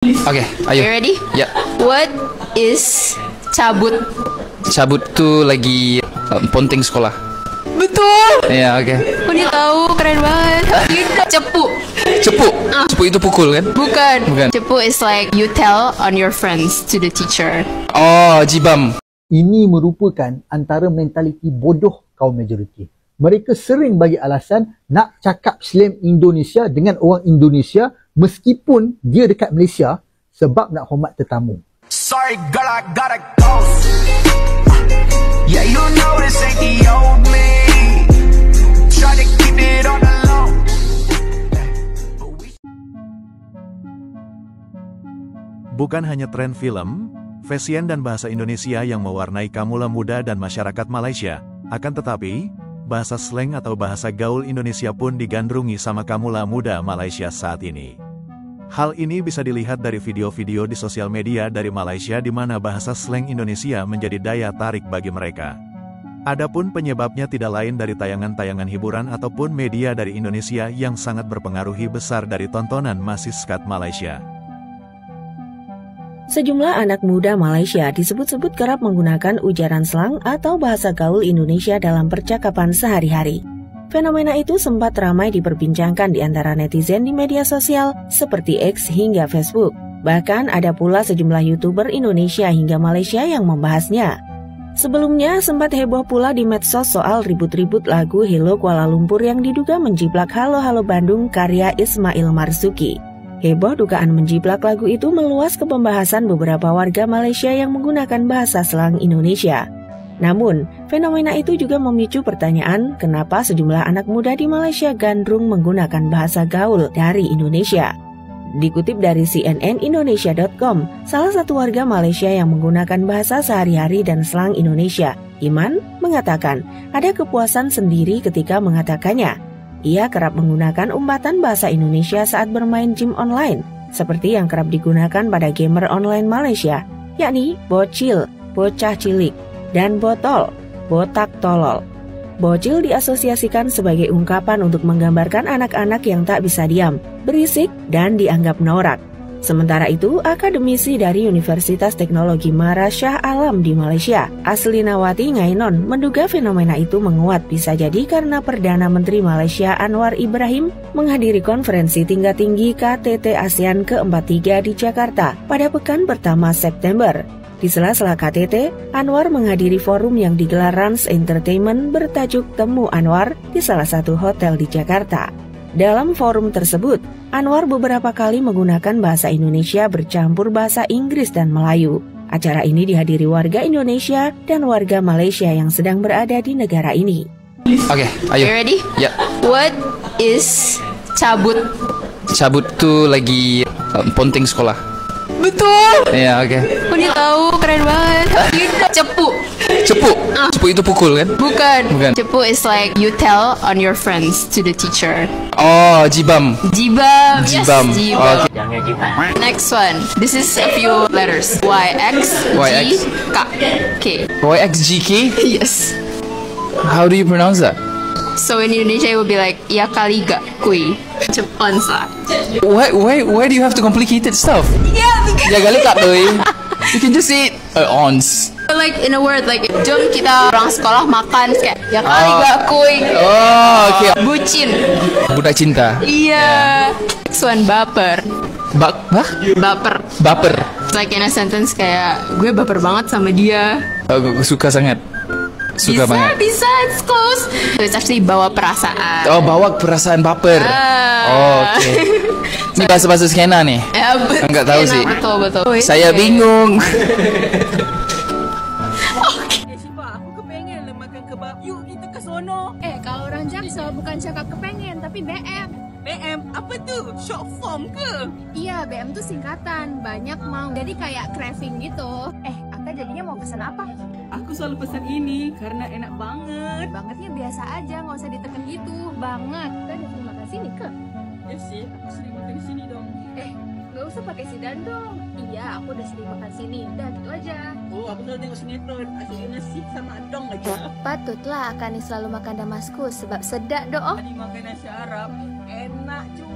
Oke, ayo. You ready? Ya. What is cabut? Cabut tuh lagi ponting sekolah. Betul. Ya, oke. Kok dia tahu? Keren banget. Cepu. Cepu. Cepu itu pukul kan? Bukan. Bukan. Cepu is like you tell on your friends to the teacher. Oh, jibam. Ini merupakan antara mentaliti bodoh kaum majoriti. Mereka sering bagi alasan nak cakap slang Indonesia dengan orang Indonesia meskipun dia dekat Malaysia sebab nak hormat tetamu. Sorry girl, I gotta go. Yeah, you know this ain't the old me. Try to keep it on the low. Bukan hanya tren film, fashion dan bahasa Indonesia yang mewarnai kamula muda dan masyarakat Malaysia, akan tetapi, bahasa slang atau bahasa gaul Indonesia pun digandrungi sama kamula muda Malaysia saat ini. Hal ini bisa dilihat dari video-video di sosial media dari Malaysia di mana bahasa slang Indonesia menjadi daya tarik bagi mereka. Adapun penyebabnya tidak lain dari tayangan-tayangan hiburan ataupun media dari Indonesia yang sangat berpengaruhi besar dari tontonan masiskat Malaysia. Sejumlah anak muda Malaysia disebut-sebut kerap menggunakan ujaran slang atau bahasa gaul Indonesia dalam percakapan sehari-hari. Fenomena itu sempat ramai diperbincangkan di antara netizen di media sosial seperti X hingga Facebook. Bahkan ada pula sejumlah YouTuber Indonesia hingga Malaysia yang membahasnya. Sebelumnya sempat heboh pula di medsos soal ribut-ribut lagu Hello Kuala Lumpur yang diduga menjiplak Halo Halo Bandung karya Ismail Marzuki. Heboh dugaan menjiplak lagu itu meluas ke pembahasan beberapa warga Malaysia yang menggunakan bahasa slang Indonesia. Namun, fenomena itu juga memicu pertanyaan kenapa sejumlah anak muda di Malaysia gandrung menggunakan bahasa gaul dari Indonesia. Dikutip dari cnnindonesia.com, salah satu warga Malaysia yang menggunakan bahasa sehari-hari dan slang Indonesia, Iman, mengatakan ada kepuasan sendiri ketika mengatakannya. Ia kerap menggunakan umpatan bahasa Indonesia saat bermain game online, seperti yang kerap digunakan pada gamer online Malaysia, yakni bocil, bocah cilik, dan botol, botak tolol. Bocil diasosiasikan sebagai ungkapan untuk menggambarkan anak-anak yang tak bisa diam, berisik, dan dianggap norak. Sementara itu, akademisi dari Universitas Teknologi Mara Shah Alam di Malaysia, Aslinawati Ngainon, menduga fenomena itu menguat bisa jadi karena Perdana Menteri Malaysia Anwar Ibrahim menghadiri konferensi tingkat tinggi KTT ASEAN ke-43 di Jakarta pada pekan pertama September. Di sela-sela KTT, Anwar menghadiri forum yang digelar Rans Entertainment bertajuk Temu Anwar di salah satu hotel di Jakarta. Dalam forum tersebut, Anwar beberapa kali menggunakan bahasa Indonesia bercampur bahasa Inggris dan Melayu. Acara ini dihadiri warga Indonesia dan warga Malaysia yang sedang berada di negara ini. Oke, ayo. You ready? Ya. What is cabut? Cabut tuh lagi ponting sekolah. Betul. Ya, oke. Kok dia tahu? Keren banget. Cepu. Cepu. Cepu itu pukul kan? Bukan. Bukan. Cepu is like you tell on your friends to the teacher. Oh, jibam. Jibam. Jibam. Yes, jibam. Okay. Next one. This is a few letters. Y, X, G, K. K. YXGK? Yes. How do you pronounce that? So in Indonesia it would be like ya kali gak kui. Cepat lah. Why do you have to complicated stuff? Yeah, because Ya kali kak doi. You can just say ons. like in a word like jom kita orang sekolah makan kayak ya kali gak kui. Oh, okay. Bucin. Budak cinta. Iya. Next one baper. Baper. Baper. It's like in a sentence kayak gue baper banget sama dia. Aku suka sangat. Suka banget. Bisa, it's close. So it's actually bawa perasaan. Oh, bawa perasaan baper. Oh, oke. Ini bahasa-bahasa skena nih. Ya, betul. Enggak tahu sih. Betul. Saya bingung. Siva, aku kepengen lah makan kebab. Yuk kita ke sono. Kalau orang Jaksel bukan cakap kepengen, tapi BM. BM, apa tu? Short form ke? Iya, BM tuh singkatan, banyak mau. Jadi kayak craving gitu. Anda jadinya mau pesan apa? Aku selalu pesan ini karena enak banget. Bangetnya biasa aja, nggak usah diteken gitu. Banget. Kita udah sering makan sini, ke? Ya sih, aku sering makan di sini dong. Nggak usah pakai sidan dong. Iya, aku udah sering makan sini. Udah gitu aja. Oh, aku selalu tengok sinetron. Asyik nasi sama adong aja. Patutlah Akani selalu makan damaskus sebab sedak doh. Tadi makan nasi Arab, enak cuy.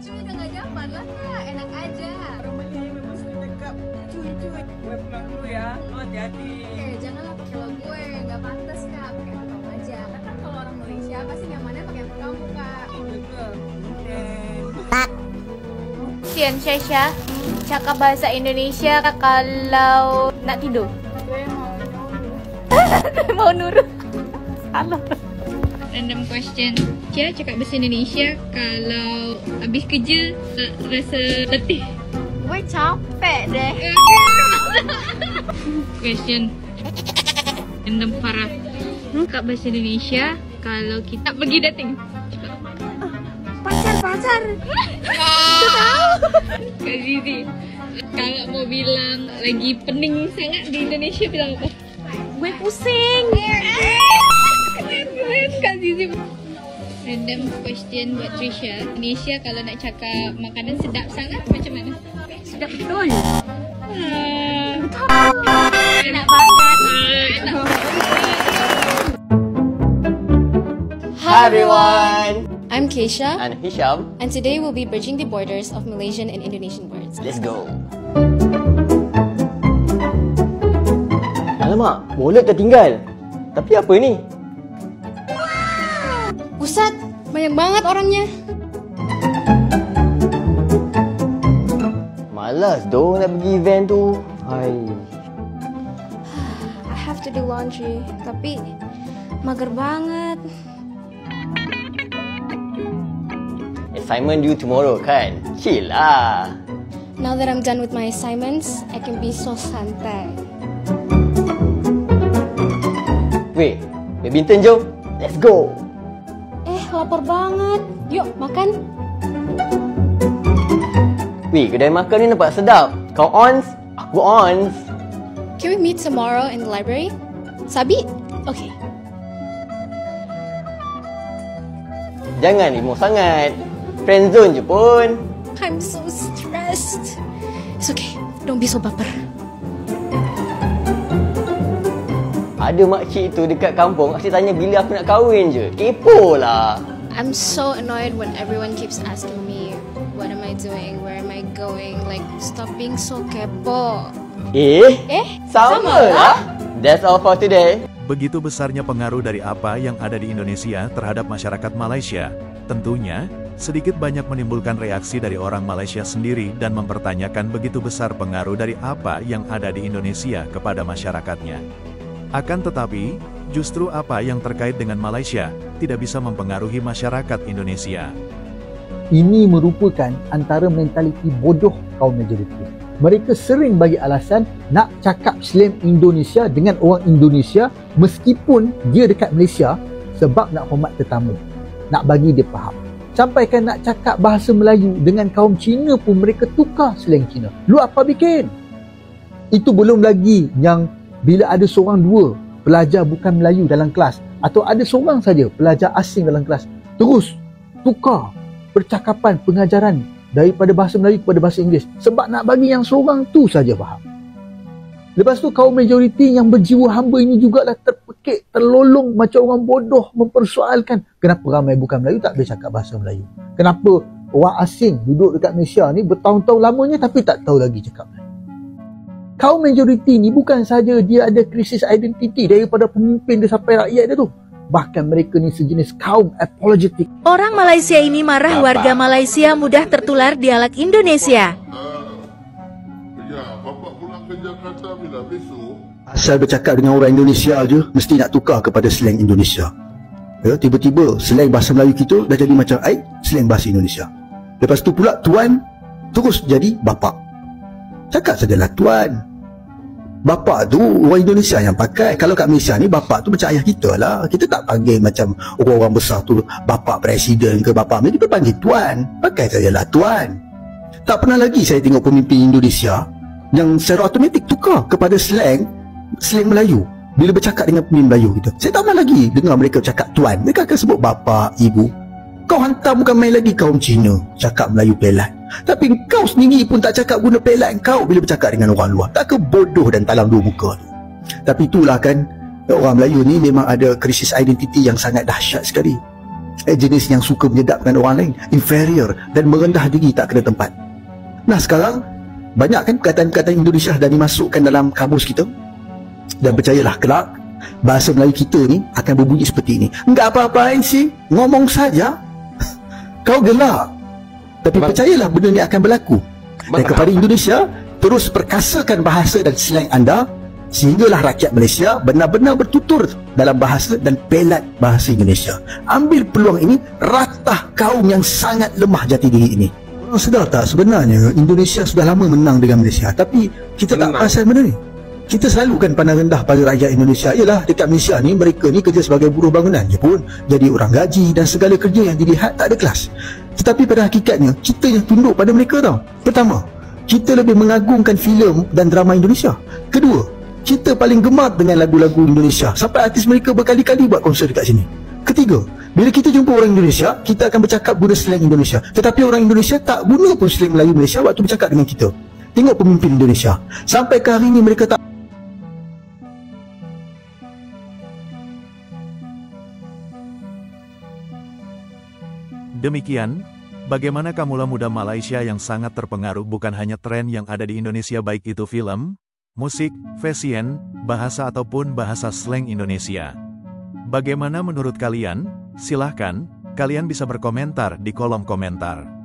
Cuy udah nggak zaman lah, enak aja. ya. Oh, hati-hati. Janganlah pakai lo gue, nggak pantas kak. Pakai kamu aja. Kan kalau orang Malaysia pasti nyamannya pakai kamu kak. Betul. Sian Syasha, cakap bahasa Indonesia kalau nak tidur. Mau nurut. Salah. Random question. Kira cakap bahasa Indonesia kalau habis kerja rasa letih. Gue capek deh. Question. Random Farah. Cakap bahasa Indonesia kalau kita pergi dating. Pacar. Kak Zizi, kalau mau bilang lagi pening sangat di Indonesia bilang apa? Gue pusing. Kak Zizi. Random question buat Trisha. Indonesia kalau nak cakap makanan sedap sangat macam mana? Sedap betul. Enak banget. Hi everyone, I'm Keisha, and Hisham, and today we'll be bridging the borders of Malaysian and Indonesian words. Let's go. Alamak, wallet tertinggal. Tapi apa ni? Ustaz, banyak banget orangnya. Malas doh nak pergi event tu. Hai. I have to do laundry, tapi mager banget. Assignment due tomorrow kan? Chill lah. Now that I'm done with my assignments, I can be so santai. Weh, badminton jom. Let's go. Lapar banget. Yuk, makan. Weh, kedai makan ni nampak sedap. Kau ons, aku ons. Can we meet tomorrow in the library? Sabi? Okay. Jangan emo sangat. Friendzone je pun. I'm so stressed. It's okay. Don't be so baper. Ada makcik tu dekat kampung asyik tanya bila aku nak kahwin je. Kepo lah. I'm so annoyed when everyone keeps asking me, what am I doing? Where am I going? Like, stop being so kepo. Sama lah. That's all for today. Begitu besarnya pengaruh dari apa yang ada di Indonesia terhadap masyarakat Malaysia. Tentunya, sedikit banyak menimbulkan reaksi dari orang Malaysia sendiri dan mempertanyakan begitu besar pengaruh dari apa yang ada di Indonesia kepada masyarakatnya. Akan tetapi, justru apa yang terkait dengan Malaysia tidak bisa mempengaruhi masyarakat Indonesia. Ini merupakan antara mentaliti bodoh kaum majoriti. Mereka sering bagi alasan nak cakap slang Indonesia dengan orang Indonesia meskipun dia dekat Malaysia sebab nak hormat tetamu, nak bagi dia faham. Sampaikan nak cakap bahasa Melayu dengan kaum Cina pun mereka tukar slang Cina. Lu apa bikin? Itu belum lagi yang bila ada seorang dua pelajar bukan Melayu dalam kelas atau ada seorang saja pelajar asing dalam kelas, terus tukar percakapan pengajaran daripada bahasa Melayu kepada bahasa Inggeris sebab nak bagi yang seorang tu saja faham. Lepas tu kaum majoriti yang berjiwa hamba ini jugalah terpekik, terlolong macam orang bodoh mempersoalkan kenapa ramai bukan Melayu tak boleh cakap bahasa Melayu. Kenapa orang asing duduk dekat Malaysia ni bertahun-tahun lamanya tapi tak tahu lagi cakap Melayu. Kaum majoriti ni bukan saja dia ada krisis identiti daripada pemimpin dia sampai rakyat dia tu. Bahkan mereka ni sejenis kaum apologetik. Orang Malaysia ini marah warga Malaysia mudah tertular dialek Indonesia. Asal bercakap dengan orang Indonesia je, mesti nak tukar kepada slang Indonesia. Ya, tiba-tiba slang bahasa Melayu kita dah jadi macam slang bahasa Indonesia. Lepas tu pula tuan terus jadi bapa. Cakap sajalah tuan. Bapa tu orang Indonesia yang pakai. Kalau kat Malaysia ni bapa tu macam ayah kita lah. Kita tak panggil macam orang-orang besar tu bapa presiden ke bapa Melayu. Kita panggil tuan. Pakai sajalah tuan. Tak pernah lagi saya tengok pemimpin Indonesia yang secara automatik tukar kepada slang Melayu bila bercakap dengan pemimpin Melayu kita. Saya tak pernah lagi dengar mereka cakap tuan. Mereka akan sebut bapa, ibu. Kau hantar bukan main lagi kaum Cina cakap Melayu pelat. Tapi kau sendiri pun tak cakap guna pelat kau bila bercakap dengan orang luar. Tak ke bodoh dan talam dua muka tu. Tapi itulah kan, orang Melayu ni memang ada krisis identiti yang sangat dahsyat sekali. Jenis yang suka menyedapkan orang lain, inferior dan merendah diri tak kena tempat. Nah sekarang Banyak kan perkataan-perkataan Indonesia dah dimasukkan dalam kamus kita. Dan percayalah, kelak bahasa Melayu kita ni akan berbunyi seperti ini. Enggak apa-apa sih, ngomong saja. Kau gelak. Tapi percayalah benda ni akan berlaku. Dan kepada Indonesia, terus perkasakan bahasa dan slang anda, sehinggalah rakyat Malaysia benar-benar bertutur dalam bahasa dan pelat bahasa Indonesia. Ambil peluang ini, ratah kaum yang sangat lemah jati diri ini. Orang sedar tak sebenarnya Indonesia sudah lama menang dengan Malaysia, tapi kita tak perasan benda ni. Kita selalu kan pandang rendah pada rakyat Indonesia. Yalah, dekat Malaysia ni mereka ni kerja sebagai buruh bangunan je pun, jadi orang gaji dan segala kerja yang dilihat tak ada kelas. Tetapi pada hakikatnya kita yang tunduk pada mereka tau. Pertama, kita lebih mengagungkan filem dan drama Indonesia. Kedua, kita paling gemar dengan lagu-lagu Indonesia, sampai artis mereka berkali-kali buat konsert dekat sini. Ketiga, bila kita jumpa orang Indonesia, kita akan bercakap guna slang Indonesia. Tetapi orang Indonesia tak guna pun slang Melayu Malaysia waktu bercakap dengan kita. Tengok pemimpin Indonesia, sampai ke hari ini mereka tak. Demikian, bagaimana Kamula Muda Malaysia yang sangat terpengaruh bukan hanya tren yang ada di Indonesia baik itu film, musik, fashion, bahasa ataupun bahasa slang Indonesia. Bagaimana menurut kalian? Silahkan, kalian bisa berkomentar di kolom komentar.